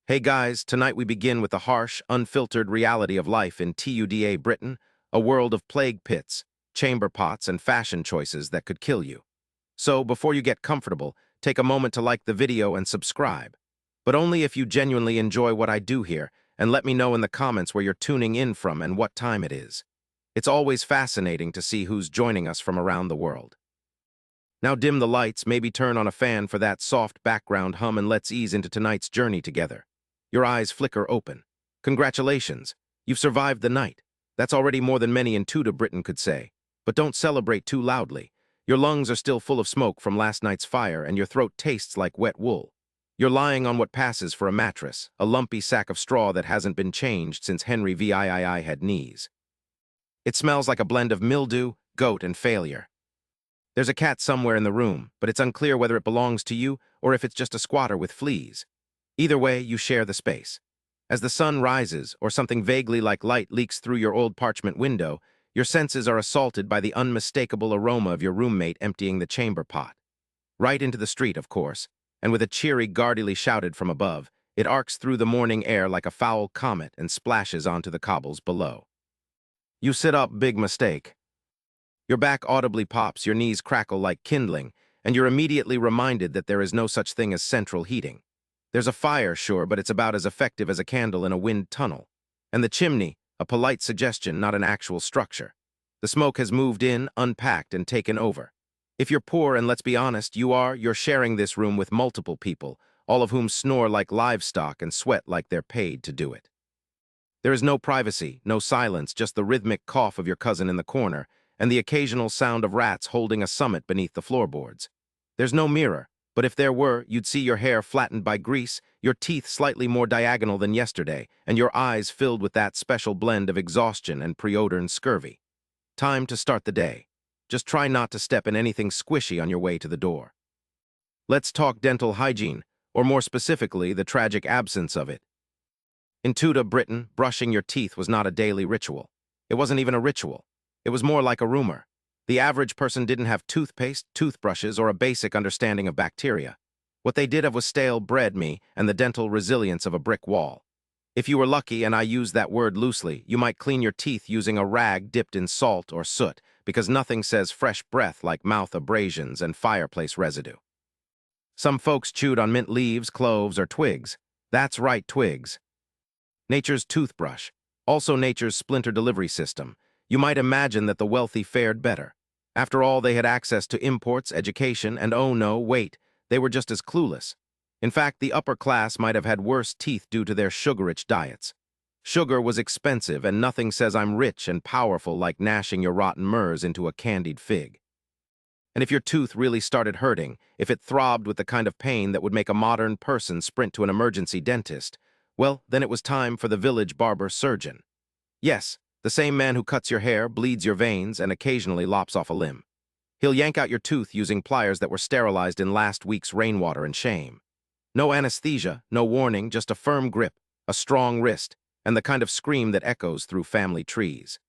Hey guys, tonight we begin with the harsh, unfiltered reality of life in Tudor Britain, a world of plague pits, chamber pots, and fashion choices that could kill you. So, before you get comfortable, take a moment to like the video and subscribe. But only if you genuinely enjoy what I do here, and let me know in the comments where you're tuning in from and what time it is. It's always fascinating to see who's joining us from around the world. Now dim the lights, maybe turn on a fan for that soft background hum, and let's ease into tonight's journey together. Your eyes flicker open. Congratulations, you've survived the night. That's already more than many in Tudor Britain could say. But don't celebrate too loudly. Your lungs are still full of smoke from last night's fire, and your throat tastes like wet wool. You're lying on what passes for a mattress, a lumpy sack of straw that hasn't been changed since Henry VIII had knees. It smells like a blend of mildew, goat, and failure. There's a cat somewhere in the room, but it's unclear whether it belongs to you or if it's just a squatter with fleas. Either way, you share the space. As the sun rises, or something vaguely like light leaks through your old parchment window, your senses are assaulted by the unmistakable aroma of your roommate emptying the chamber pot. Right into the street, of course, and with a cheery Gardyloo shouted from above, it arcs through the morning air like a foul comet and splashes onto the cobbles below. You sit up, big mistake. Your back audibly pops, your knees crackle like kindling, and you're immediately reminded that there is no such thing as central heating. There's a fire, sure, but it's about as effective as a candle in a wind tunnel. And the chimney, a polite suggestion, not an actual structure. The smoke has moved in, unpacked, and taken over. If you're poor, and let's be honest, you're sharing this room with multiple people, all of whom snore like livestock and sweat like they're paid to do it. There is no privacy, no silence, just the rhythmic cough of your cousin in the corner, and the occasional sound of rats holding a summit beneath the floorboards. There's no mirror, but if there were, you'd see your hair flattened by grease, your teeth slightly more diagonal than yesterday, and your eyes filled with that special blend of exhaustion and preodorn scurvy. Time to start the day. Just try not to step in anything squishy on your way to the door. Let's talk dental hygiene, or more specifically, the tragic absence of it. In Tudor Britain, brushing your teeth was not a daily ritual. It wasn't even a ritual. It was more like a rumor. The average person didn't have toothpaste, toothbrushes, or a basic understanding of bacteria. What they did have was stale bread and the dental resilience of a brick wall. If you were lucky, and I use that word loosely, you might clean your teeth using a rag dipped in salt or soot, because nothing says fresh breath like mouth abrasions and fireplace residue. Some folks chewed on mint leaves, cloves, or twigs. That's right, twigs. Nature's toothbrush, also nature's splinter delivery system. You might imagine that the wealthy fared better. After all, they had access to imports, education, and oh no, wait, they were just as clueless. In fact, the upper class might have had worse teeth due to their sugar-rich diets. Sugar was expensive, and nothing says I'm rich and powerful like gnashing your rotten murs into a candied fig. And if your tooth really started hurting, if it throbbed with the kind of pain that would make a modern person sprint to an emergency dentist, well, then it was time for the village barber surgeon. Yes, the same man who cuts your hair, bleeds your veins, and occasionally lops off a limb. He'll yank out your tooth using pliers that were sterilized in last week's rainwater and shame. No anesthesia, no warning, just a firm grip, a strong wrist, and the kind of scream that echoes through family trees.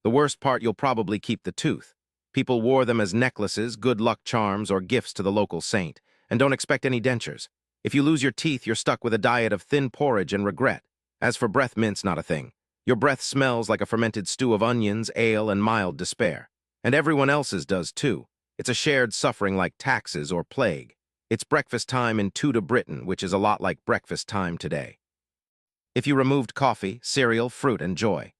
The worst part, you'll probably keep the tooth. People wore them as necklaces, good luck charms, or gifts to the local saint, and don't expect any dentures. If you lose your teeth, you're stuck with a diet of thin porridge and regret. As for breath mints, not a thing. Your breath smells like a fermented stew of onions, ale, and mild despair. And everyone else's does too. It's a shared suffering like taxes or plague. It's breakfast time in Tudor Britain, which is a lot like breakfast time today. If you removed coffee, cereal, fruit, and joy.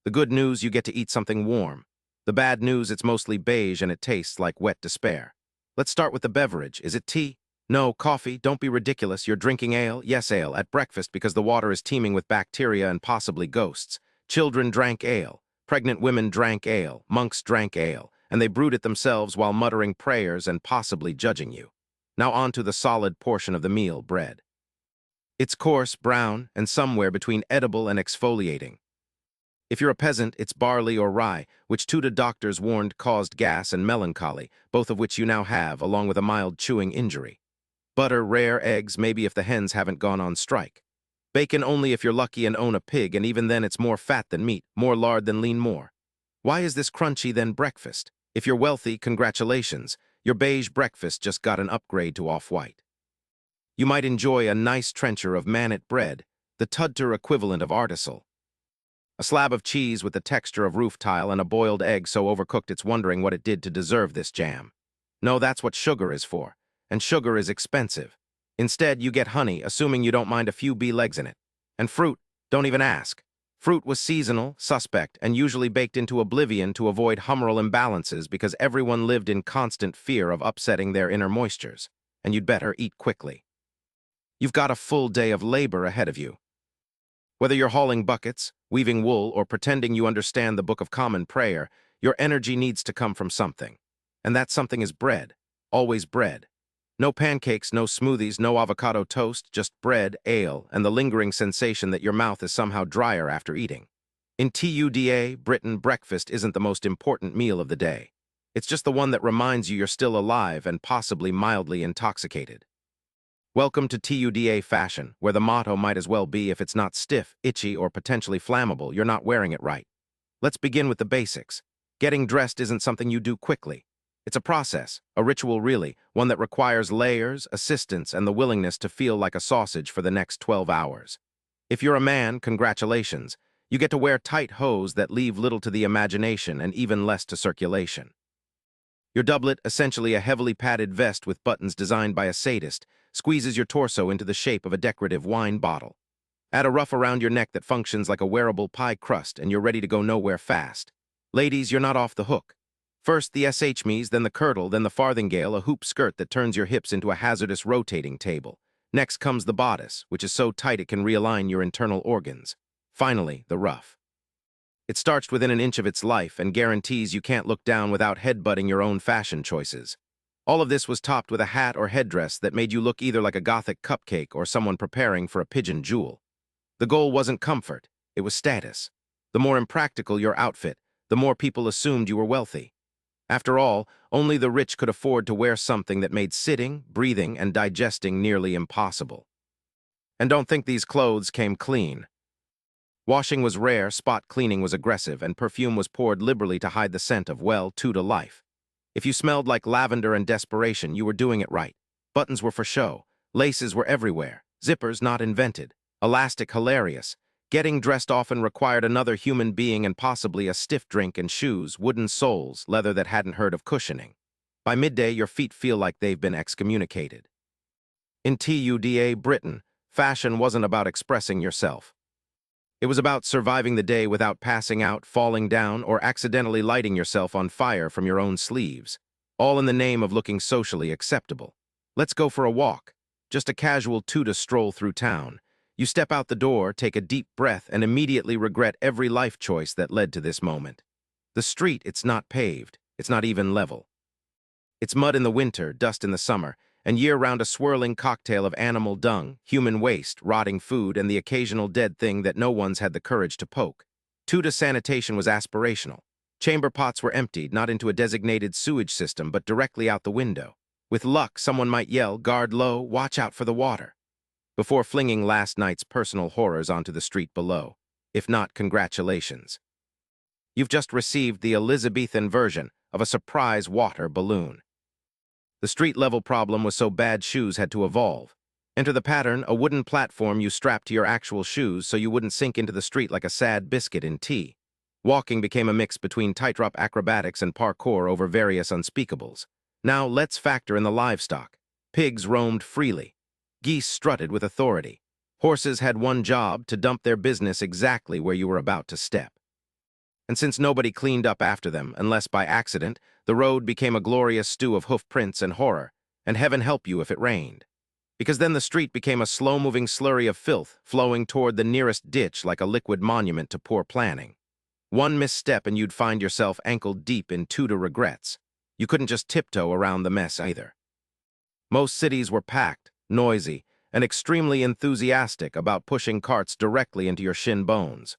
The good news, you get to eat something warm. The bad news, it's mostly beige and it tastes like wet despair. Let's start with the beverage. Is it tea? No, coffee. Don't be ridiculous. You're drinking ale? Yes, ale, at breakfast because the water is teeming with bacteria and possibly ghosts. Children drank ale. Pregnant women drank ale. Monks drank ale. And they brewed it themselves while muttering prayers and possibly judging you. Now on to the solid portion of the meal, bread. It's coarse, brown, and somewhere between edible and exfoliating. If you're a peasant, it's barley or rye, which Tudor doctors warned caused gas and melancholy, both of which you now have, along with a mild chewing injury. Butter, rare eggs, maybe if the hens haven't gone on strike. Bacon only if you're lucky and own a pig, and even then it's more fat than meat, more lard than lean more. Why is this crunchy than breakfast? If you're wealthy, congratulations. Your beige breakfast just got an upgrade to off-white. you might enjoy a nice trencher of mannet bread, the Tudor equivalent of artisan. A slab of cheese with the texture of roof tile and a boiled egg so overcooked it's wondering what it did to deserve this jam. No, that's what sugar is for, and sugar is expensive. Instead, you get honey, assuming you don't mind a few bee legs in it. And fruit, don't even ask. Fruit was seasonal, suspect, and usually baked into oblivion to avoid humoral imbalances because everyone lived in constant fear of upsetting their inner moistures, and you'd better eat quickly. You've got a full day of labor ahead of you. Whether you're hauling buckets, weaving wool, or pretending you understand the Book of Common Prayer, your energy needs to come from something. And that something is bread. Always bread. No pancakes, no smoothies, no avocado toast, just bread, ale, and the lingering sensation that your mouth is somehow drier after eating. In Tudor Britain, breakfast isn't the most important meal of the day. It's just the one that reminds you you're still alive and possibly mildly intoxicated. Welcome to Tudor fashion, where the motto might as well be if it's not stiff, itchy, or potentially flammable, you're not wearing it right. Let's begin with the basics. Getting dressed isn't something you do quickly. It's a process, a ritual really, one that requires layers, assistance, and the willingness to feel like a sausage for the next 12 hours. If you're a man, congratulations. You get to wear tight hose that leave little to the imagination and even less to circulation. Your doublet, essentially a heavily padded vest with buttons designed by a sadist, squeezes your torso into the shape of a decorative wine bottle. Add a ruff around your neck that functions like a wearable pie crust and you're ready to go nowhere fast. Ladies, you're not off the hook. First the SHMEs, then the kirtle, then the farthingale, a hoop skirt that turns your hips into a hazardous rotating table. Next comes the bodice, which is so tight it can realign your internal organs. Finally, the ruff. It starts within an inch of its life and guarantees you can't look down without headbutting your own fashion choices. All of this was topped with a hat or headdress that made you look either like a gothic cupcake or someone preparing for a pigeon jewel. The goal wasn't comfort, it was status. The more impractical your outfit, the more people assumed you were wealthy. After all, only the rich could afford to wear something that made sitting, breathing, and digesting nearly impossible. And don't think these clothes came clean. Washing was rare, spot cleaning was aggressive, and perfume was poured liberally to hide the scent of, well, Tudor life. If you smelled like lavender and desperation, you were doing it right. Buttons were for show. Laces were everywhere. Zippers not invented. Elastic hilarious. Getting dressed often required another human being and possibly a stiff drink and shoes, wooden soles, leather that hadn't heard of cushioning. By midday, your feet feel like they've been excommunicated. In Tudor Britain, fashion wasn't about expressing yourself. It was about surviving the day without passing out, falling down, or accidentally lighting yourself on fire from your own sleeves, all in the name of looking socially acceptable. Let's go for a walk. Just a casual Tudor stroll through town. You step out the door, take a deep breath, and immediately regret every life choice that led to this moment. The street, it's not paved. It's not even level. It's mud in the winter, dust in the summer, and year-round a swirling cocktail of animal dung, human waste, rotting food, and the occasional dead thing that no one's had the courage to poke. Tudor sanitation was aspirational. Chamber pots were emptied, not into a designated sewage system, but directly out the window. With luck, someone might yell, "Gardyloo, watch out for the water," before flinging last night's personal horrors onto the street below. If not, congratulations. You've just received the Elizabethan version of a surprise water balloon. The street-level problem was so bad shoes had to evolve. Enter the pattern, a wooden platform you strap to your actual shoes so you wouldn't sink into the street like a sad biscuit in tea. Walking became a mix between tightrope acrobatics and parkour over various unspeakables. Now let's factor in the livestock. Pigs roamed freely. Geese strutted with authority. Horses had one job, to dump their business exactly where you were about to step. And since nobody cleaned up after them, unless by accident, the road became a glorious stew of hoof prints and horror, and heaven help you if it rained. Because then the street became a slow-moving slurry of filth, flowing toward the nearest ditch like a liquid monument to poor planning. One misstep and you'd find yourself ankle-deep in Tudor regrets. You couldn't just tiptoe around the mess either. Most cities were packed, noisy, and extremely enthusiastic about pushing carts directly into your shin bones.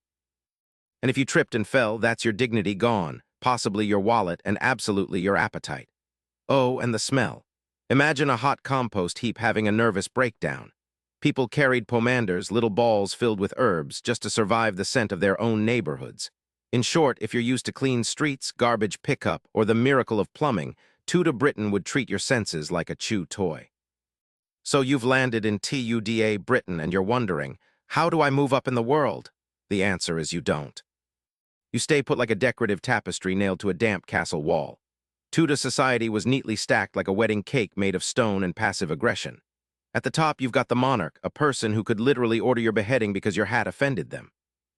And if you tripped and fell, that's your dignity gone, possibly your wallet, and absolutely your appetite. Oh, and the smell. Imagine a hot compost heap having a nervous breakdown. People carried pomanders, little balls filled with herbs, just to survive the scent of their own neighborhoods. In short, if you're used to clean streets, garbage pickup, or the miracle of plumbing, Tudor Britain would treat your senses like a chew toy. So you've landed in Tudor Britain and you're wondering, how do I move up in the world? The answer is you don't. You stay put like a decorative tapestry nailed to a damp castle wall. Tudor society was neatly stacked like a wedding cake made of stone and passive aggression. At the top, you've got the monarch, a person who could literally order your beheading because your hat offended them.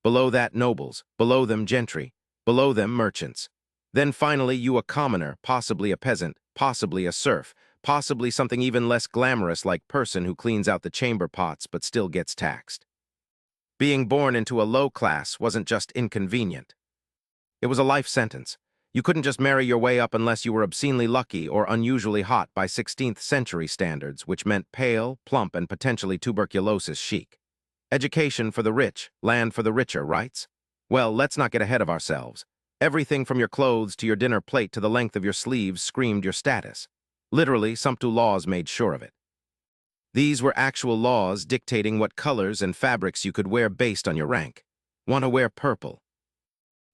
Below that, nobles. Below them, gentry. Below them, merchants. Then finally, you a commoner, possibly a peasant, possibly a serf, possibly something even less glamorous like person who cleans out the chamber pots but still gets taxed. Being born into a low class wasn't just inconvenient. It was a life sentence. You couldn't just marry your way up unless you were obscenely lucky or unusually hot by 16th century standards, which meant pale, plump, and potentially tuberculosis chic. Education for the rich, land for the richer, rights? Well, let's not get ahead of ourselves. Everything from your clothes to your dinner plate to the length of your sleeves screamed your status. Literally, sumptu laws made sure of it. These were actual laws dictating what colors and fabrics you could wear based on your rank. Want to wear purple?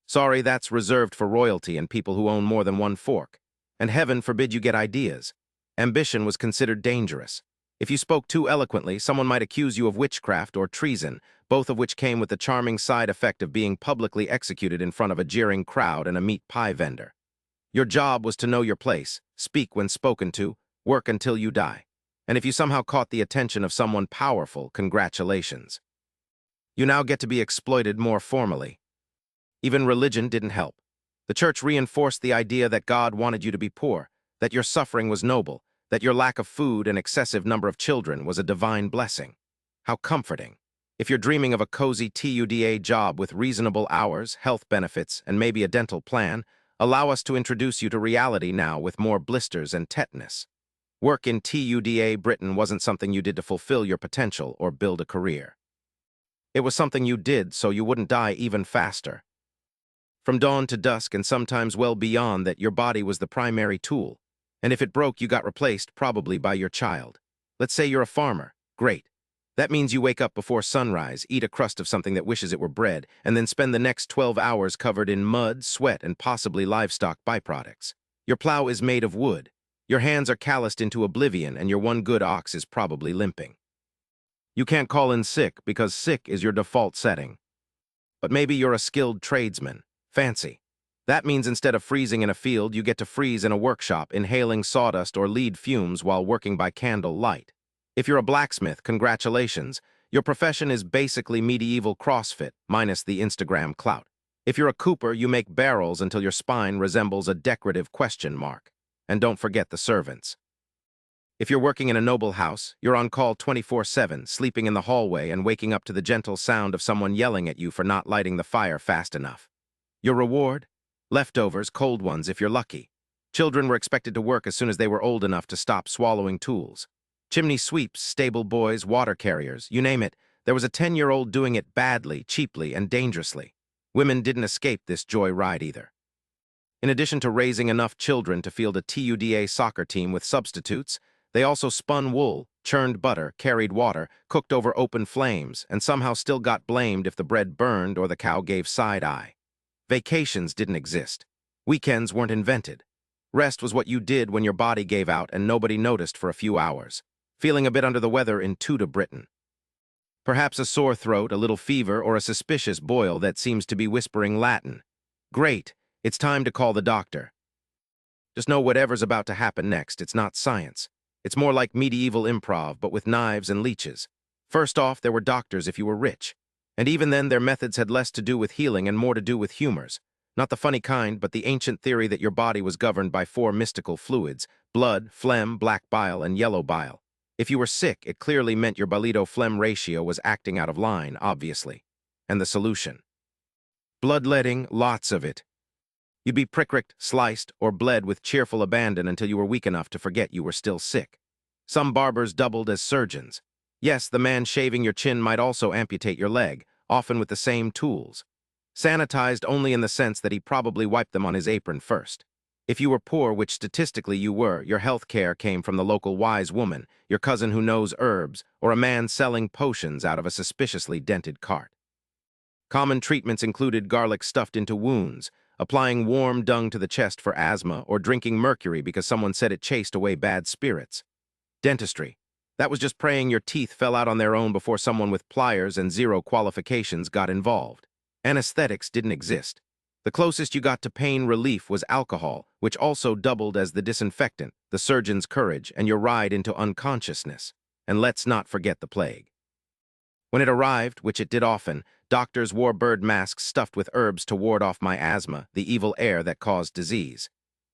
Sorry, that's reserved for royalty and people who own more than one fork. And heaven forbid you get ideas. Ambition was considered dangerous. If you spoke too eloquently, someone might accuse you of witchcraft or treason, both of which came with the charming side effect of being publicly executed in front of a jeering crowd and a meat pie vendor. Your job was to know your place, speak when spoken to, work until you die. And if you somehow caught the attention of someone powerful, congratulations. You now get to be exploited more formally. Even religion didn't help. The church reinforced the idea that God wanted you to be poor, that your suffering was noble, that your lack of food and excessive number of children was a divine blessing. How comforting. If you're dreaming of a cozy Tudor job with reasonable hours, health benefits, and maybe a dental plan, allow us to introduce you to reality now with more blisters and tetanus. Work in Tudor Britain wasn't something you did to fulfill your potential or build a career. It was something you did so you wouldn't die even faster. From dawn to dusk and sometimes well beyond that, your body was the primary tool. And if it broke, you got replaced, probably by your child. Let's say you're a farmer. Great. That means you wake up before sunrise, eat a crust of something that wishes it were bread, and then spend the next 12 hours covered in mud, sweat, and possibly livestock byproducts. Your plow is made of wood. Your hands are calloused into oblivion, and your one good ox is probably limping. You can't call in sick because sick is your default setting. But maybe you're a skilled tradesman. Fancy. That means instead of freezing in a field, you get to freeze in a workshop, inhaling sawdust or lead fumes while working by candle light. If you're a blacksmith, congratulations. Your profession is basically medieval CrossFit, minus the Instagram clout. If you're a cooper, you make barrels until your spine resembles a decorative question mark. And don't forget the servants. If you're working in a noble house, you're on call 24/7, sleeping in the hallway and waking up to the gentle sound of someone yelling at you for not lighting the fire fast enough. Your reward? Leftovers, cold ones if you're lucky. Children were expected to work as soon as they were old enough to stop swallowing tools. Chimney sweeps, stable boys, water carriers, you name it, there was a 10-year-old doing it badly, cheaply, and dangerously. Women didn't escape this joy ride either. In addition to raising enough children to field a Tudor soccer team with substitutes, they also spun wool, churned butter, carried water, cooked over open flames, and somehow still got blamed if the bread burned or the cow gave side eye. Vacations didn't exist. Weekends weren't invented. Rest was what you did when your body gave out and nobody noticed for a few hours. Feeling a bit under the weather in Tudor Britain. Perhaps a sore throat, a little fever, or a suspicious boil that seems to be whispering Latin. Great, it's time to call the doctor. Just know whatever's about to happen next, it's not science. It's more like medieval improv, but with knives and leeches. First off, there were doctors if you were rich. And even then, their methods had less to do with healing and more to do with humors. Not the funny kind, but the ancient theory that your body was governed by 4 mystical fluids: blood, phlegm, black bile, and yellow bile. If you were sick, it clearly meant your bile-phlegm ratio was acting out of line, obviously. And the solution? Bloodletting, lots of it. You'd be pricked, sliced, or bled with cheerful abandon until you were weak enough to forget you were still sick. Some barbers doubled as surgeons. Yes, the man shaving your chin might also amputate your leg, often with the same tools. Sanitized only in the sense that he probably wiped them on his apron first. If you were poor, which statistically you were, your health care came from the local wise woman, your cousin who knows herbs, or a man selling potions out of a suspiciously dented cart. Common treatments included garlic stuffed into wounds, applying warm dung to the chest for asthma, or drinking mercury because someone said it chased away bad spirits. Dentistry. That was just praying your teeth fell out on their own before someone with pliers and zero qualifications got involved. Anesthetics didn't exist. The closest you got to pain relief was alcohol, which also doubled as the disinfectant, the surgeon's courage, and your ride into unconsciousness. And let's not forget the plague. When it arrived, which it did often, doctors wore bird masks stuffed with herbs to ward off my asthma, the evil air that caused disease.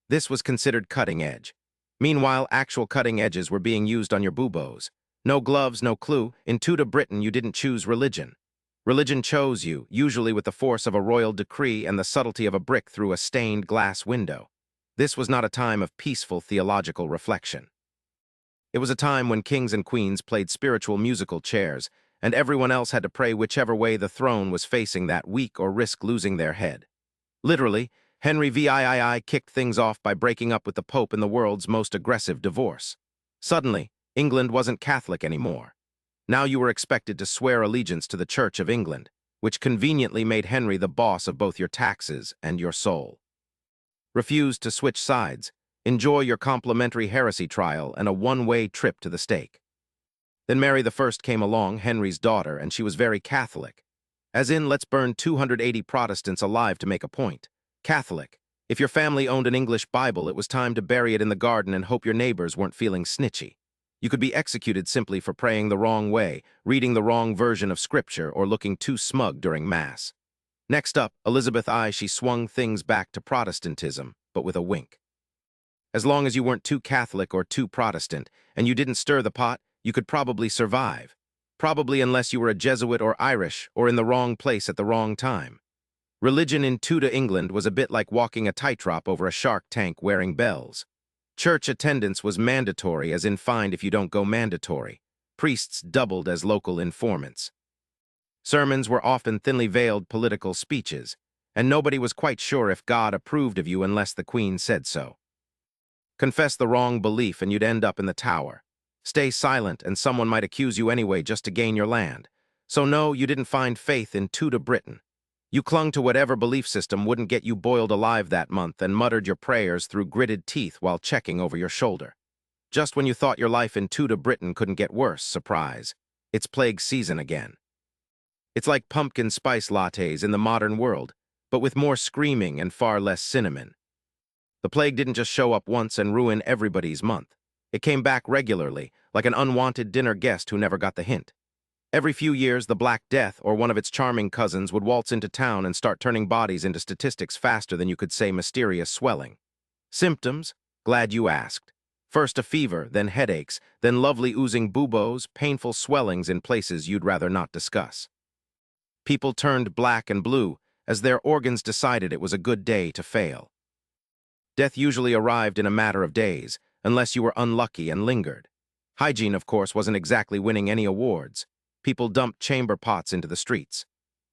This was considered cutting edge. Meanwhile, actual cutting edges were being used on your buboes. No gloves, no clue. In Tudor Britain, you didn't choose religion. Religion chose you, usually with the force of a royal decree and the subtlety of a brick through a stained glass window. This was not a time of peaceful theological reflection. It was a time when kings and queens played spiritual musical chairs, and everyone else had to pray whichever way the throne was facing that week or risk losing their head. Literally, Henry VIII kicked things off by breaking up with the Pope in the world's most aggressive divorce. Suddenly, England wasn't Catholic anymore. Now you were expected to swear allegiance to the Church of England, which conveniently made Henry the boss of both your taxes and your soul. Refuse to switch sides. Enjoy your complimentary heresy trial and a one-way trip to the stake. Then Mary I came along, Henry's daughter, and she was very Catholic. As in, let's burn 280 Protestants alive to make a point. Catholic. If your family owned an English Bible, it was time to bury it in the garden and hope your neighbors weren't feeling snitchy. You could be executed simply for praying the wrong way, reading the wrong version of Scripture, or looking too smug during Mass. Next up, Elizabeth I, she swung things back to Protestantism, but with a wink. As long as you weren't too Catholic or too Protestant, and you didn't stir the pot, you could probably survive. Probably unless you were a Jesuit or Irish, or in the wrong place at the wrong time. Religion in Tudor England was a bit like walking a tightrope over a shark tank wearing bells. Church attendance was mandatory, as in fined if you don't go mandatory. Priests doubled as local informants. Sermons were often thinly veiled political speeches, and nobody was quite sure if God approved of you unless the Queen said so. Confess the wrong belief and you'd end up in the Tower. Stay silent and someone might accuse you anyway just to gain your land. So no, you didn't find faith in Tudor Britain. You clung to whatever belief system wouldn't get you boiled alive that month and muttered your prayers through gritted teeth while checking over your shoulder. Just when you thought your life in Tudor Britain couldn't get worse, surprise, it's plague season again. It's like pumpkin spice lattes in the modern world, but with more screaming and far less cinnamon. The plague didn't just show up once and ruin everybody's month. It came back regularly, like an unwanted dinner guest who never got the hint. Every few years, the Black Death or one of its charming cousins would waltz into town and start turning bodies into statistics faster than you could say mysterious swelling. Symptoms? Glad you asked. First a fever, then headaches, then lovely oozing buboes, painful swellings in places you'd rather not discuss. People turned black and blue as their organs decided it was a good day to fail. Death usually arrived in a matter of days, unless you were unlucky and lingered. Hygiene, of course, wasn't exactly winning any awards. People dumped chamber pots into the streets.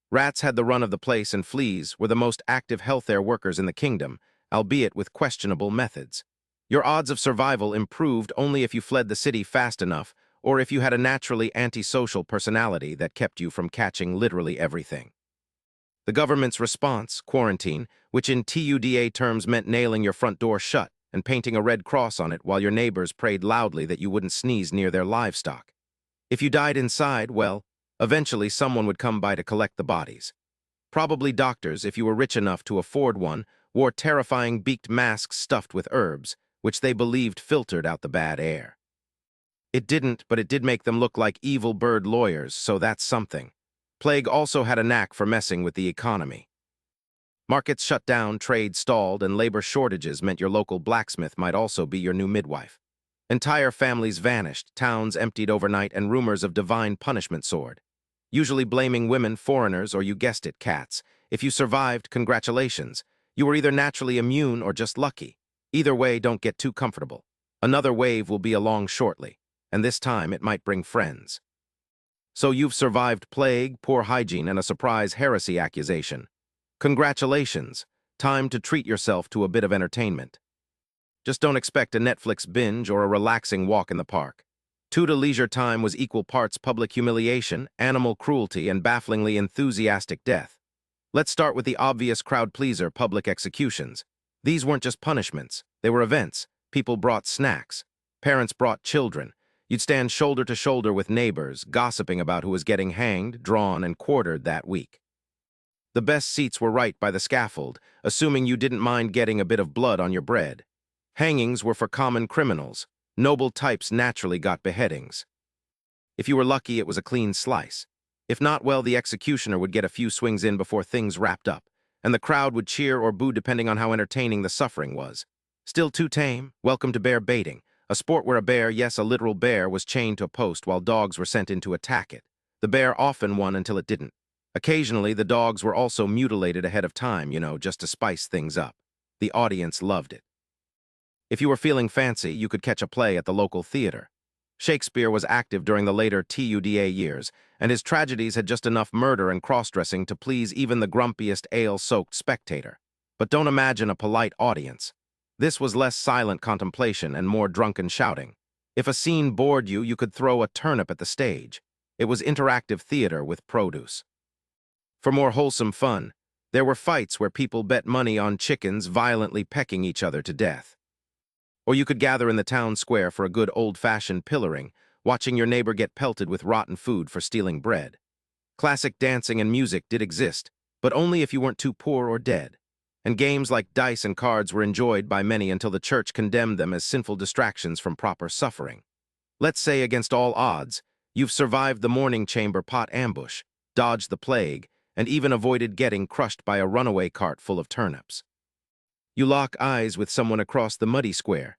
Rats had the run of the place and fleas were the most active health air workers in the kingdom, albeit with questionable methods. Your odds of survival improved only if you fled the city fast enough or if you had a naturally antisocial personality that kept you from catching literally everything. The government's response, quarantine, which in TUDA terms meant nailing your front door shut and painting a red cross on it while your neighbors prayed loudly that you wouldn't sneeze near their livestock. If you died inside, well, eventually someone would come by to collect the bodies. Probably doctors, if you were rich enough to afford one, wore terrifying beaked masks stuffed with herbs, which they believed filtered out the bad air. It didn't, but it did make them look like evil bird lawyers, so that's something. Plague also had a knack for messing with the economy. Markets shut down, trade stalled, and labor shortages meant your local blacksmith might also be your new midwife. Entire families vanished, towns emptied overnight, and rumors of divine punishment soared. Usually blaming women, foreigners, or you guessed it, cats. If you survived, congratulations. You were either naturally immune or just lucky. Either way, don't get too comfortable. Another wave will be along shortly, and this time it might bring friends. So you've survived plague, poor hygiene, and a surprise heresy accusation. Congratulations. Time to treat yourself to a bit of entertainment. Just don't expect a Netflix binge or a relaxing walk in the park. Tudor leisure time was equal parts public humiliation, animal cruelty, and bafflingly enthusiastic death. Let's start with the obvious crowd-pleaser public executions. These weren't just punishments, they were events. People brought snacks. Parents brought children. You'd stand shoulder to shoulder with neighbors, gossiping about who was getting hanged, drawn, and quartered that week. The best seats were right by the scaffold, assuming you didn't mind getting a bit of blood on your bread. Hangings were for common criminals. Noble types naturally got beheadings. If you were lucky, it was a clean slice. If not, well, the executioner would get a few swings in before things wrapped up, and the crowd would cheer or boo depending on how entertaining the suffering was. Still too tame? Welcome to bear baiting, a sport where a bear, yes, a literal bear, was chained to a post while dogs were sent in to attack it. The bear often won until it didn't. Occasionally, the dogs were also mutilated ahead of time, just to spice things up. The audience loved it. If you were feeling fancy, you could catch a play at the local theater. Shakespeare was active during the later Tudor years, and his tragedies had just enough murder and cross-dressing to please even the grumpiest ale-soaked spectator. But don't imagine a polite audience. This was less silent contemplation and more drunken shouting. If a scene bored you, you could throw a turnip at the stage. It was interactive theater with produce. For more wholesome fun, there were fights where people bet money on chickens violently pecking each other to death. Or you could gather in the town square for a good old-fashioned pillaring, watching your neighbor get pelted with rotten food for stealing bread. Classic dancing and music did exist, but only if you weren't too poor or dead. And games like dice and cards were enjoyed by many until the church condemned them as sinful distractions from proper suffering. Let's say, against all odds, you've survived the morning chamber pot ambush, dodged the plague, and even avoided getting crushed by a runaway cart full of turnips. You lock eyes with someone across the muddy square.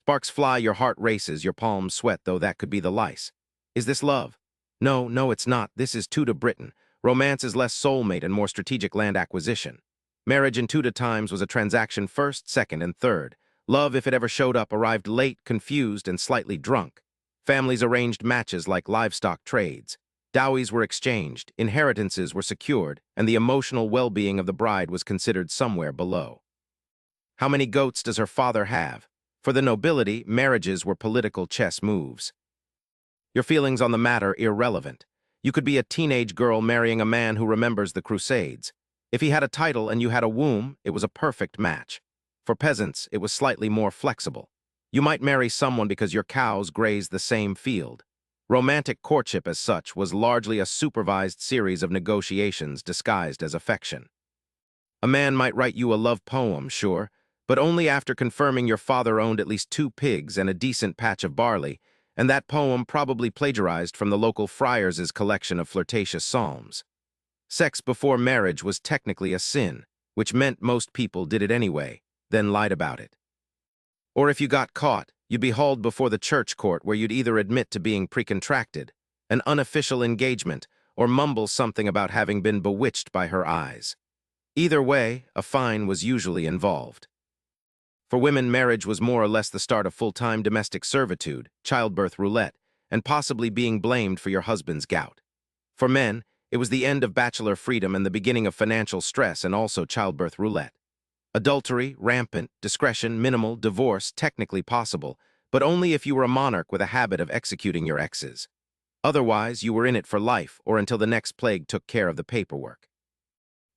Sparks fly, your heart races, your palms sweat, though that could be the lice. Is this love? No, it's not. This is Tudor Britain. Romance is less soulmate and more strategic land acquisition. Marriage in Tudor times was a transaction first, second, and third. Love, if it ever showed up, arrived late, confused, and slightly drunk. Families arranged matches like livestock trades. Dowies were exchanged, inheritances were secured, and the emotional well-being of the bride was considered somewhere below. How many goats does her father have? For the nobility, marriages were political chess moves. Your feelings on the matter irrelevant. You could be a teenage girl marrying a man who remembers the Crusades. If he had a title and you had a womb, it was a perfect match. For peasants, it was slightly more flexible. You might marry someone because your cows grazed the same field. Romantic courtship, as such, was largely a supervised series of negotiations disguised as affection. A man might write you a love poem, sure, but only after confirming your father owned at least 2 pigs and a decent patch of barley, and that poem probably plagiarized from the local friars' collection of flirtatious psalms. Sex before marriage was technically a sin, which meant most people did it anyway, then lied about it. Or if you got caught, you'd be hauled before the church court where you'd either admit to being pre-contracted, an unofficial engagement, or mumble something about having been bewitched by her eyes. Either way, a fine was usually involved. For women, marriage was more or less the start of full-time domestic servitude, childbirth roulette, and possibly being blamed for your husband's gout. For men, it was the end of bachelor freedom and the beginning of financial stress and also childbirth roulette. Adultery, rampant, discretion, minimal, divorce, technically possible, but only if you were a monarch with a habit of executing your exes. Otherwise, you were in it for life or until the next plague took care of the paperwork.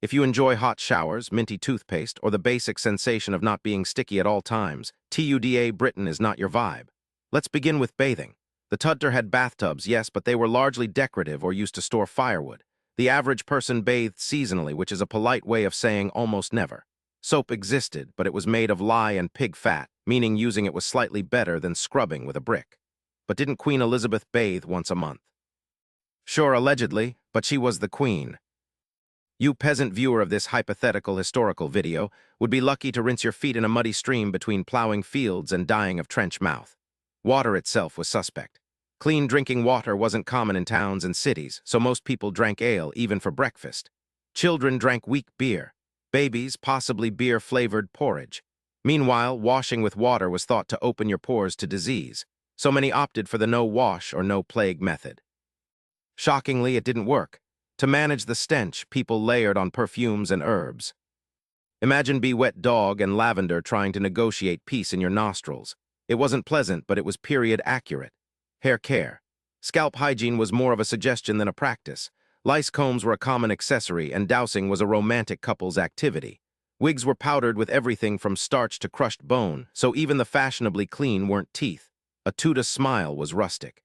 If you enjoy hot showers, minty toothpaste, or the basic sensation of not being sticky at all times, Tudor Britain is not your vibe. Let's begin with bathing. The Tudor had bathtubs, yes, but they were largely decorative or used to store firewood. The average person bathed seasonally, which is a polite way of saying almost never. Soap existed, but it was made of lye and pig fat, meaning using it was slightly better than scrubbing with a brick. But didn't Queen Elizabeth bathe once a month? Sure, allegedly, but she was the queen. You peasant viewer of this hypothetical historical video would be lucky to rinse your feet in a muddy stream between plowing fields and dying of trench mouth. Water itself was suspect. Clean drinking water wasn't common in towns and cities, so most people drank ale even for breakfast. Children drank weak beer. Babies, possibly beer-flavored porridge. Meanwhile, washing with water was thought to open your pores to disease, so many opted for the no-wash or no-plague method. Shockingly, it didn't work. To manage the stench, people layered on perfumes and herbs. Imagine wet dog and lavender trying to negotiate peace in your nostrils. It wasn't pleasant, but it was period accurate. Hair care. Scalp hygiene was more of a suggestion than a practice. Lice combs were a common accessory, and dousing was a romantic couple's activity. Wigs were powdered with everything from starch to crushed bone, so even the fashionably clean weren't teeth. A Tudor smile was rustic.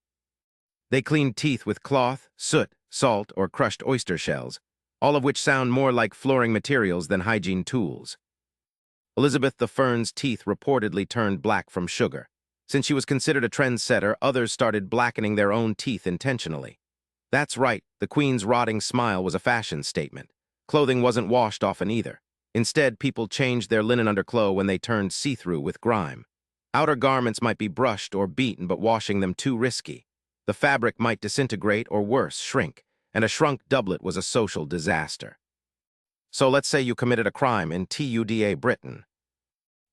They cleaned teeth with cloth, soot, salt, or crushed oyster shells, all of which sound more like flooring materials than hygiene tools. Elizabeth I's teeth reportedly turned black from sugar. Since she was considered a trendsetter, others started blackening their own teeth intentionally. That's right, the Queen's rotting smile was a fashion statement. Clothing wasn't washed often either. Instead, people changed their linen undercloth when they turned see-through with grime. Outer garments might be brushed or beaten, but washing them too risky. The fabric might disintegrate or worse, shrink, and a shrunk doublet was a social disaster. So let's say you committed a crime in Tudor Britain.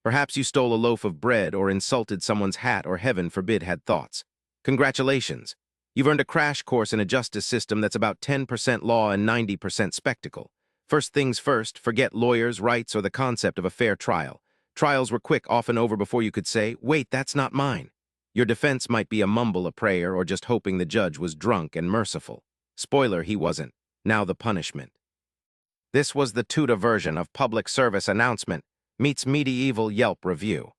Perhaps you stole a loaf of bread or insulted someone's hat or heaven forbid had thoughts. Congratulations. You've earned a crash course in a justice system that's about 10% law and 90% spectacle. First things first, forget lawyers, rights, or the concept of a fair trial. Trials were quick, often over before you could say, "Wait, that's not mine." Your defense might be a mumble a prayer or just hoping the judge was drunk and merciful. Spoiler, he wasn't. Now the punishment. This was the Tudor version of public service announcement meets medieval Yelp review.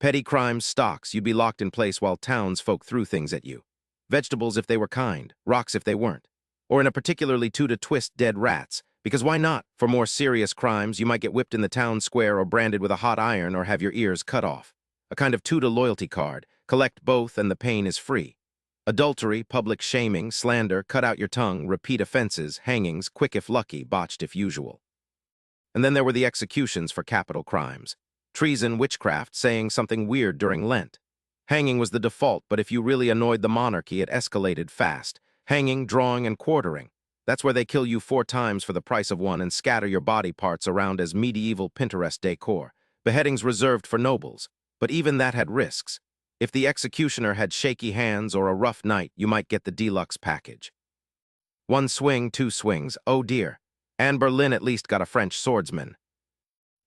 Petty crimes stocks, you'd be locked in place while townsfolk threw things at you. Vegetables if they were kind, rocks if they weren't. Or in a particularly Tudor twist, dead rats. Because why not? For more serious crimes, you might get whipped in the town square or branded with a hot iron or have your ears cut off. A kind of Tudor loyalty card. Collect both and the pain is free. Adultery, public shaming, slander, cut out your tongue, repeat offenses, hangings, quick if lucky, botched if usual. And then there were the executions for capital crimes. Treason, witchcraft, saying something weird during Lent. Hanging was the default, but if you really annoyed the monarchy, it escalated fast. Hanging, drawing, and quartering. That's where they kill you 4 times for the price of one and scatter your body parts around as medieval Pinterest decor. Beheadings reserved for nobles. But even that had risks. If the executioner had shaky hands or a rough night, you might get the deluxe package. 1 swing, 2 swings, oh dear. Anne Boleyn at least got a French swordsman.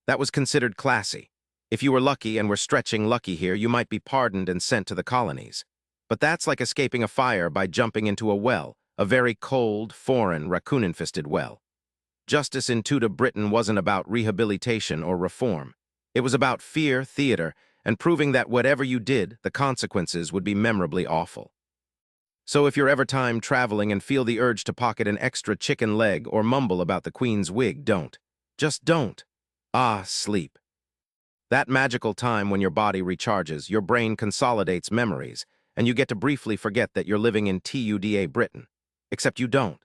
That was considered classy. If you were lucky and were stretching lucky here, you might be pardoned and sent to the colonies. But that's like escaping a fire by jumping into a well, a very cold, foreign, raccoon-infested well. Justice in Tudor Britain wasn't about rehabilitation or reform. It was about fear, theater, and proving that whatever you did, the consequences would be memorably awful. So if you're ever time traveling and feel the urge to pocket an extra chicken leg or mumble about the Queen's wig, don't. Just don't. Sleep. That magical time when your body recharges, your brain consolidates memories, and you get to briefly forget that you're living in Tudor Britain. Except you don't.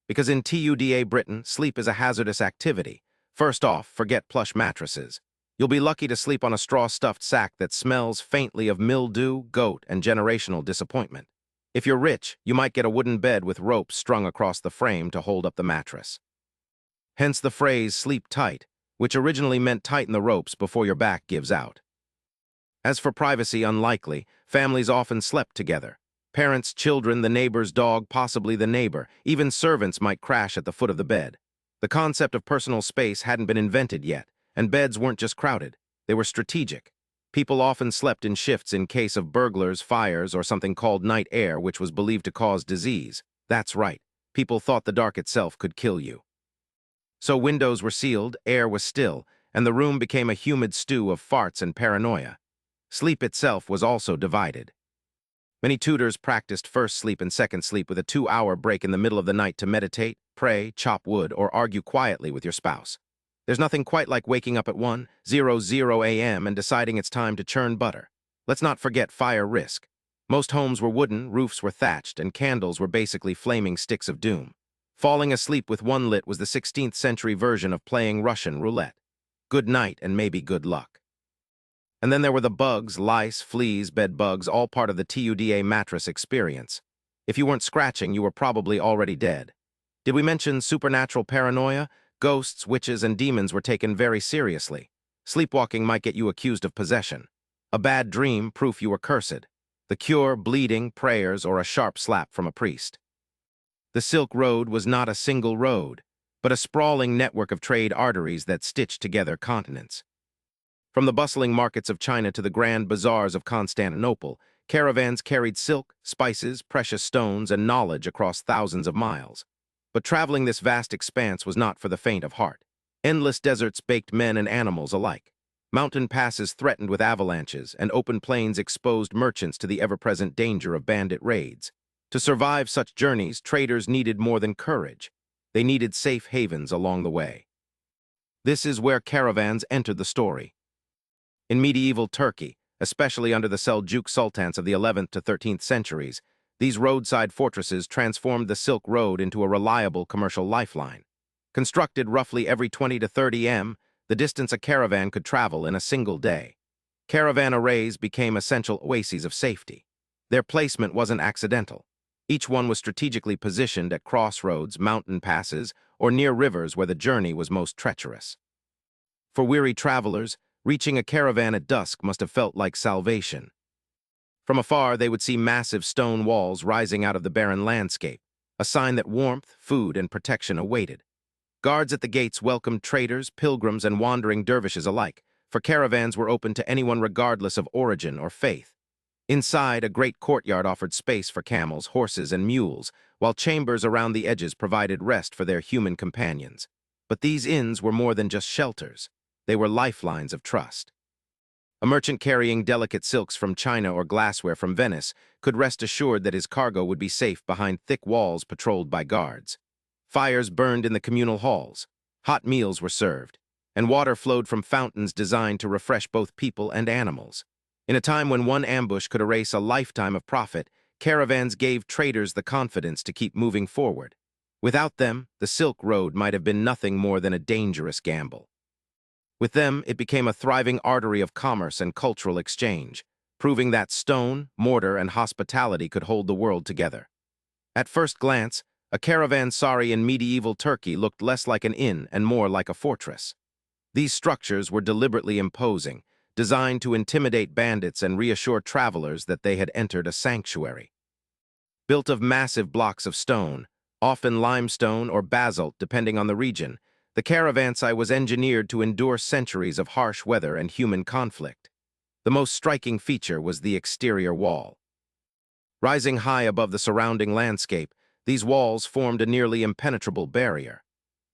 Because in Tudor Britain, sleep is a hazardous activity. First off, forget plush mattresses. You'll be lucky to sleep on a straw-stuffed sack that smells faintly of mildew, goat, and generational disappointment. If you're rich, you might get a wooden bed with ropes strung across the frame to hold up the mattress. Hence the phrase, sleep tight, which originally meant tighten the ropes before your back gives out. As for privacy, unlikely, families often slept together. Parents, children, the neighbor's dog, possibly the neighbor, even servants might crash at the foot of the bed. The concept of personal space hadn't been invented yet, and beds weren't just crowded, they were strategic. People often slept in shifts in case of burglars, fires, or something called night air, which was believed to cause disease. That's right, people thought the dark itself could kill you. So windows were sealed, air was still, and the room became a humid stew of farts and paranoia. Sleep itself was also divided. Many Tudors practiced first sleep and second sleep with a 2-hour break in the middle of the night to meditate, pray, chop wood, or argue quietly with your spouse. There's nothing quite like waking up at 1:00 a.m. and deciding it's time to churn butter. Let's not forget fire risk. Most homes were wooden, roofs were thatched, and candles were basically flaming sticks of doom. Falling asleep with one lit was the 16th century version of playing Russian roulette. Good night and maybe good luck. And then there were the bugs, lice, fleas, bed bugs, all part of the Tudor mattress experience. If you weren't scratching, you were probably already dead. Did we mention supernatural paranoia? Ghosts, witches, and demons were taken very seriously. Sleepwalking might get you accused of possession. A bad dream, proof you were cursed. The cure, bleeding, prayers, or a sharp slap from a priest. The Silk Road was not a single road, but a sprawling network of trade arteries that stitched together continents. From the bustling markets of China to the grand bazaars of Constantinople, caravans carried silk, spices, precious stones, and knowledge across thousands of miles. But traveling this vast expanse was not for the faint of heart. Endless deserts baked men and animals alike. Mountain passes threatened with avalanches, and open plains exposed merchants to the ever-present danger of bandit raids. To survive such journeys, traders needed more than courage. They needed safe havens along the way. This is where caravans entered the story. In medieval Turkey, especially under the Seljuk sultans of the 11th to 13th centuries, these roadside fortresses transformed the Silk Road into a reliable commercial lifeline. Constructed roughly every 20 to 30 m, the distance a caravan could travel in a single day. Caravan arrays became essential oases of safety. Their placement wasn't accidental. Each one was strategically positioned at crossroads, mountain passes, or near rivers where the journey was most treacherous. For weary travelers, reaching a caravan at dusk must have felt like salvation. From afar, they would see massive stone walls rising out of the barren landscape, a sign that warmth, food, and protection awaited. Guards at the gates welcomed traders, pilgrims, and wandering dervishes alike, for caravans were open to anyone regardless of origin or faith. Inside, a great courtyard offered space for camels, horses, and mules, while chambers around the edges provided rest for their human companions. But these inns were more than just shelters. They were lifelines of trust. A merchant carrying delicate silks from China or glassware from Venice could rest assured that his cargo would be safe behind thick walls patrolled by guards. Fires burned in the communal halls, hot meals were served, and water flowed from fountains designed to refresh both people and animals. In a time when one ambush could erase a lifetime of profit, caravans gave traders the confidence to keep moving forward. Without them, the Silk Road might have been nothing more than a dangerous gamble. With them, it became a thriving artery of commerce and cultural exchange, proving that stone, mortar, and hospitality could hold the world together. At first glance, a caravanserai in medieval Turkey looked less like an inn and more like a fortress. These structures were deliberately imposing, designed to intimidate bandits and reassure travelers that they had entered a sanctuary. Built of massive blocks of stone, often limestone or basalt depending on the region, the caravanserai was engineered to endure centuries of harsh weather and human conflict. The most striking feature was the exterior wall. Rising high above the surrounding landscape, these walls formed a nearly impenetrable barrier.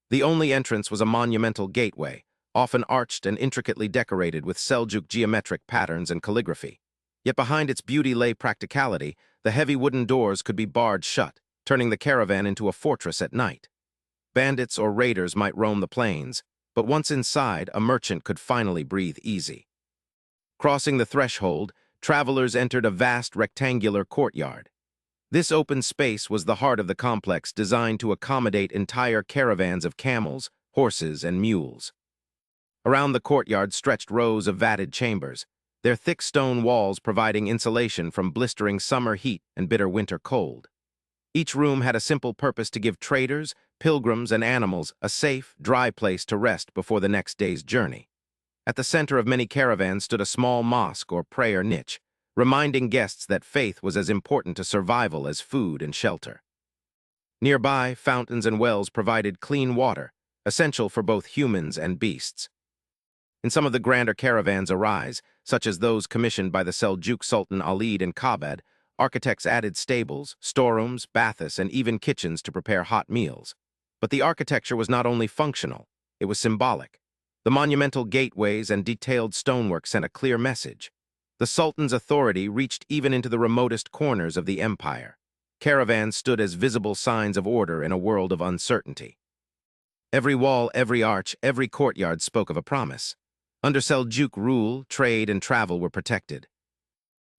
The only entrance was a monumental gateway, often arched and intricately decorated with Seljuk geometric patterns and calligraphy. Yet behind its beauty lay practicality. The heavy wooden doors could be barred shut, turning the caravan into a fortress at night. Bandits or raiders might roam the plains, but once inside, a merchant could finally breathe easy. Crossing the threshold, travelers entered a vast rectangular courtyard. This open space was the heart of the complex, designed to accommodate entire caravans of camels, horses, and mules. Around the courtyard stretched rows of vatted chambers, their thick stone walls providing insulation from blistering summer heat and bitter winter cold. Each room had a simple purpose: to give traders, pilgrims, and animals a safe, dry place to rest before the next day's journey. At the center of many caravans stood a small mosque or prayer niche, reminding guests that faith was as important to survival as food and shelter. Nearby, fountains and wells provided clean water, essential for both humans and beasts. In some of the grander caravans arise, such as those commissioned by the Seljuk Sultan Ali and Comet, architects added stables, storerooms, baths, and even kitchens to prepare hot meals. But the architecture was not only functional, it was symbolic. The monumental gateways and detailed stonework sent a clear message. The Sultan's authority reached even into the remotest corners of the empire. Caravans stood as visible signs of order in a world of uncertainty. Every wall, every arch, every courtyard spoke of a promise. Under Seljuk rule, trade and travel were protected.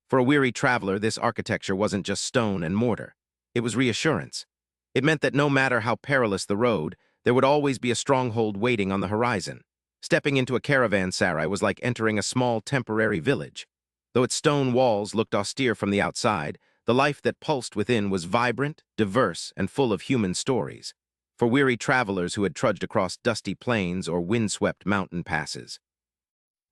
For a weary traveler, this architecture wasn't just stone and mortar. It was reassurance. It meant that no matter how perilous the road, there would always be a stronghold waiting on the horizon. Stepping into a caravanserai was like entering a small temporary village. Though its stone walls looked austere from the outside, the life that pulsed within was vibrant, diverse, and full of human stories, for weary travelers who had trudged across dusty plains or windswept mountain passes.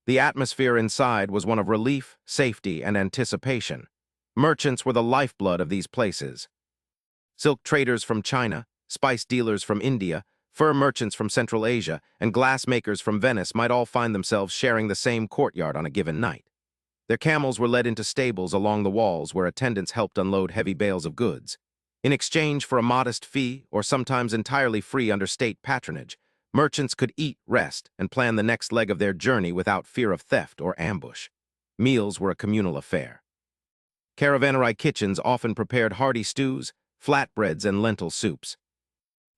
The atmosphere inside was one of relief, safety, and anticipation. Merchants were the lifeblood of these places. Silk traders from China, spice dealers from India, fur merchants from Central Asia, and glassmakers from Venice might all find themselves sharing the same courtyard on a given night. Their camels were led into stables along the walls where attendants helped unload heavy bales of goods. In exchange for a modest fee, or sometimes entirely free under state patronage, Merchants could eat, rest, and plan the next leg of their journey without fear of theft or ambush. Meals were a communal affair. Caravanserai kitchens often prepared hearty stews, flatbreads, and lentil soups.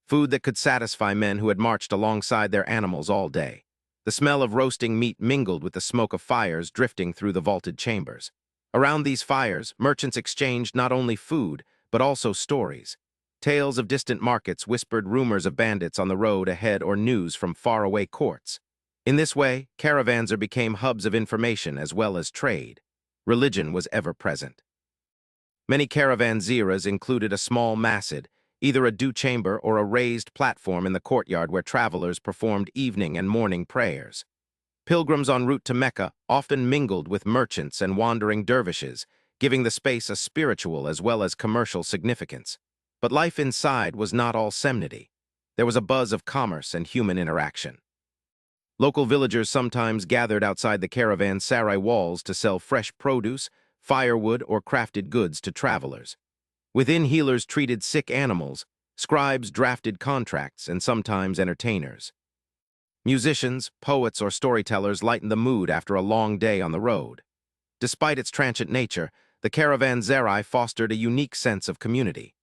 Food that could satisfy men who had marched alongside their animals all day. The smell of roasting meat mingled with the smoke of fires drifting through the vaulted chambers. Around these fires, merchants exchanged not only food, but also stories. Tales of distant markets whispered rumors of bandits on the road ahead or news from faraway courts. In this way, caravans became hubs of information as well as trade. Religion was ever present. Many caravanserais included a small masjid, either a dew chamber or a raised platform in the courtyard where travelers performed evening and morning prayers. Pilgrims en route to Mecca often mingled with merchants and wandering dervishes, giving the space a spiritual as well as commercial significance. But life inside was not all solemnity. There was a buzz of commerce and human interaction. Local villagers sometimes gathered outside the caravanserai walls to sell fresh produce, firewood, or crafted goods to travelers. Within, healers treated sick animals, scribes drafted contracts, and sometimes entertainers. Musicians, poets, or storytellers lightened the mood after a long day on the road. Despite its transient nature, the caravanserai fostered a unique sense of community.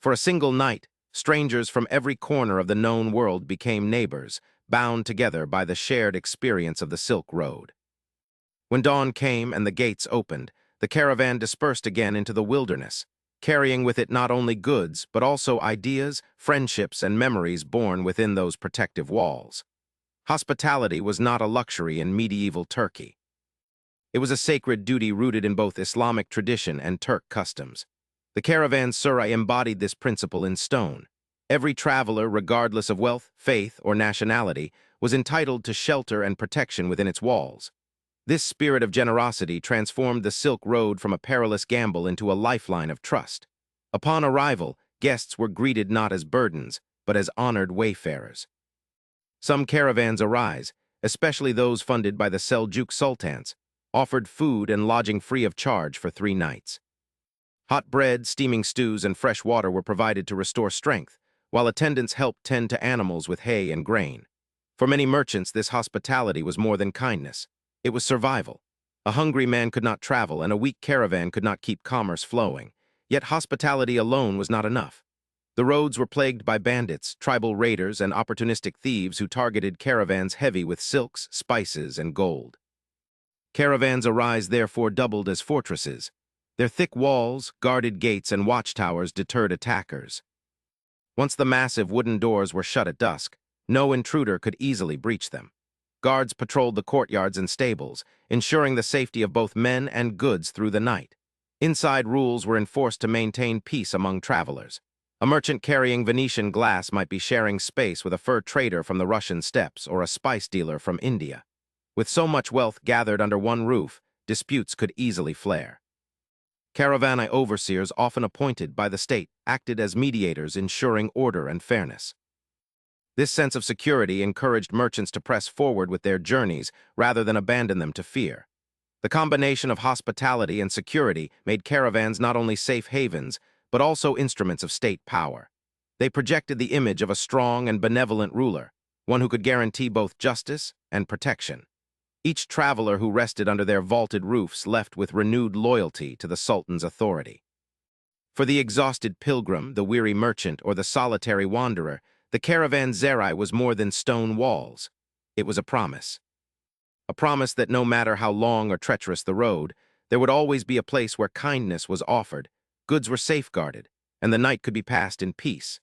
For a single night, strangers from every corner of the known world became neighbors, bound together by the shared experience of the Silk Road. When dawn came and the gates opened, the caravan dispersed again into the wilderness, carrying with it not only goods, but also ideas, friendships, and memories born within those protective walls. Hospitality was not a luxury in medieval Turkey. It was a sacred duty rooted in both Islamic tradition and Turk customs. The caravanserai embodied this principle in stone. Every traveler, regardless of wealth, faith, or nationality, was entitled to shelter and protection within its walls. This spirit of generosity transformed the Silk Road from a perilous gamble into a lifeline of trust. Upon arrival, guests were greeted not as burdens, but as honored wayfarers. Some caravanserais, especially those funded by the Seljuk sultans, offered food and lodging free of charge for 3 nights. Hot bread, steaming stews, and fresh water were provided to restore strength, while attendants helped tend to animals with hay and grain. For many merchants, this hospitality was more than kindness. It was survival. A hungry man could not travel, and a weak caravan could not keep commerce flowing. Yet hospitality alone was not enough. The roads were plagued by bandits, tribal raiders, and opportunistic thieves who targeted caravans heavy with silks, spices, and gold. Caravanserais therefore doubled as fortresses. Their thick walls, guarded gates, and watchtowers deterred attackers. Once the massive wooden doors were shut at dusk, no intruder could easily breach them. Guards patrolled the courtyards and stables, ensuring the safety of both men and goods through the night. Inside, rules were enforced to maintain peace among travelers. A merchant carrying Venetian glass might be sharing space with a fur trader from the Russian steppes or a spice dealer from India. With so much wealth gathered under one roof, disputes could easily flare. Caravan overseers, often appointed by the state, acted as mediators, ensuring order and fairness. This sense of security encouraged merchants to press forward with their journeys rather than abandon them to fear. The combination of hospitality and security made caravans not only safe havens, but also instruments of state power. They projected the image of a strong and benevolent ruler, one who could guarantee both justice and protection. Each traveler who rested under their vaulted roofs left with renewed loyalty to the Sultan's authority. For the exhausted pilgrim, the weary merchant, or the solitary wanderer, the caravanserai was more than stone walls. It was a promise. A promise that no matter how long or treacherous the road, there would always be a place where kindness was offered, goods were safeguarded, and the night could be passed in peace.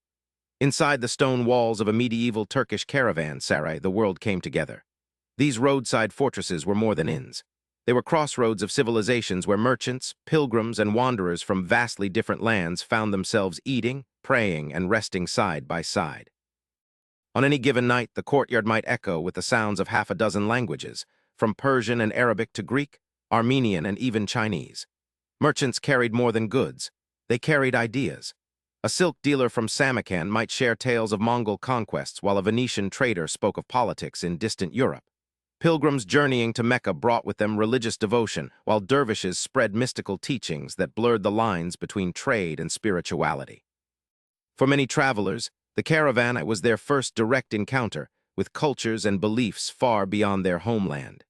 Inside the stone walls of a medieval Turkish caravanserai, the world came together. These roadside fortresses were more than inns. They were crossroads of civilizations where merchants, pilgrims, and wanderers from vastly different lands found themselves eating, praying, and resting side by side. On any given night, the courtyard might echo with the sounds of half a dozen languages, from Persian and Arabic to Greek, Armenian, and even Chinese. Merchants carried more than goods. They carried ideas. A silk dealer from Samarkand might share tales of Mongol conquests, while a Venetian trader spoke of politics in distant Europe. Pilgrims journeying to Mecca brought with them religious devotion, while dervishes spread mystical teachings that blurred the lines between trade and spirituality. For many travelers, the caravan was their first direct encounter with cultures and beliefs far beyond their homeland.